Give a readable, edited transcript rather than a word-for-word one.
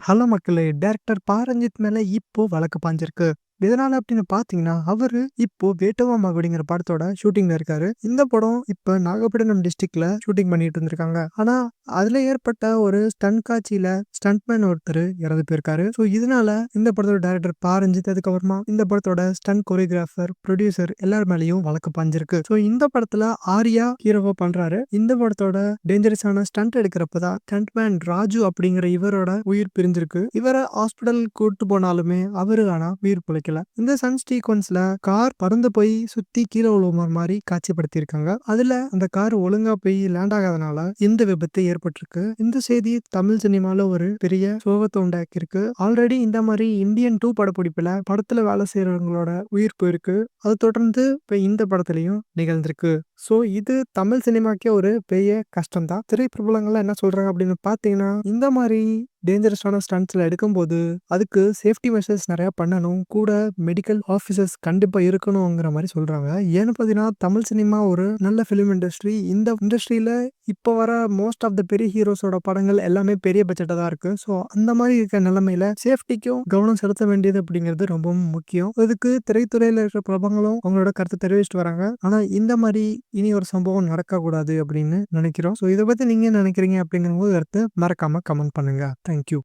Hello மக்களே! Director Pa Ranjith மேல இப்போ வழக்கு பாஞ்சிருக்கு. எதனால அப்படின்னு பார்த்தீங்கன்னா, அவரு இப்போ வேட்டுவ மகுடிங்கிற படத்தோட ஷூட்டிங்ல இருக்காரு. இந்த படம் இப்ப நாகப்பட்டினம் டிஸ்ட்ரிக்ட்ல ஷூட்டிங் பண்ணிட்டு இருந்திருக்காங்க. ஆனா, அதுல ஏற்பட்ட ஒரு ஸ்டண்ட் காட்சியில ஸ்டண்ட்மேன் ஒருத்தரு இறந்து போயிருக்காரு. ஸோ, இதனால இந்த படத்தோட டைரக்டர் பாரஞ்சித், அதுக்கப்புறமா இந்த படத்தோட ஸ்டண்ட் கொரியோகிராஃபர், புரொடியூசர் எல்லார் மேலயும் வழக்கு பாஞ்சிருக்கு. ஸோ, இந்த படத்துல ஆர்யா ஹீரோவா பண்றாரு. இந்த படத்தோட டேஞ்சரஸான ஸ்டண்ட் எடுக்கிறப்ப தான் ஸ்டண்ட்மேன் ராஜு அப்படிங்கிற இவரோட உயிர் பிரிஞ்சிருக்கு. இவர ஹாஸ்பிடல் கூட்டு போனாலுமே அவரு ஆனா உயிர் பிழைக்கல. இந்த ஸ்டண்ட் சீக்வென்ஸ்ல கார் பறந்து போய் சுத்தி கீழ விழுவுற மாரி காட்சிப்படுத்தியிருக்காங்க. அதுல அந்த கார் ஒழுங்கா போய் லேண்ட் ஆகாதனால இந்த விபத்து ஏற்பட்டிருக்கு. இந்த செய்தி தமிழ் சினிமால ஒரு பெரிய சோகத்தை உண்டாக்கியிருக்கு. ஆல்ரெடி இந்த மாரி இந்தியன் 2 படப்பிடிப்புல படத்துல வேலை செய்றவங்களோட உயிர் போயிருக்கு. அது தொடர்ந்து இப்ப இந்த படத்துலயும் நிகழ்ந்திருக்கு. ஸோ, இது தமிழ் சினிமாக்கே ஒரு பெரிய கஷ்டம் தான். திரைப்பிரபலங்கள்லாம் என்ன சொல்றாங்க அப்படின்னு பார்த்தீங்கன்னா, இந்த மாரி டேஞ்சரஸான ஸ்டண்ட்ஸ்ல எடுக்கும்போது, அதுக்கு சேஃப்டி மெஷர்ஸ் நெறையா பண்ணணும். கூட மெடிக்கல் ஆஃபீசர்ஸ் கண்டிப்பா இருக்கணுங்கிற மாரி சொல்றாங்க. ஏன்னு பார்த்தீங்கன்னா, தமிழ் சினிமா ஒரு நல்ல ஃபிலிம் இண்டஸ்ட்ரி. இந்த இண்டஸ்ட்ரியில இப்போ வர மோஸ்ட் ஆஃப் த பெரிய ஹீரோஸோட படங்கள் எல்லாமே பெரிய பட்ஜெட்டா தான் இருக்கு. ஸோ, அந்த மாரி இருக்க நிலைமையில சேஃப்டிக்கும் கவனம் செலுத்த வேண்டியது அப்படிங்கிறது ரொம்பவும் முக்கியம். இதுக்கு திரைத்துறையில இருக்கிற பிரபலங்களும் அவங்களோட கருத்து தெரிவிச்சுட்டு வராங்க. ஆனா, இந்த மாரி இனி ஒரு சம்பவம் நடக்கக்கூடாது அப்படின்னு நினைக்கிறோம். ஸோ, இத பத்தி நீங்க என்ன நினைக்கிறீங்க அப்படிங்கிற உங்க கருத்து மறக்காம கமெண்ட் பண்ணுங்க. Thank you.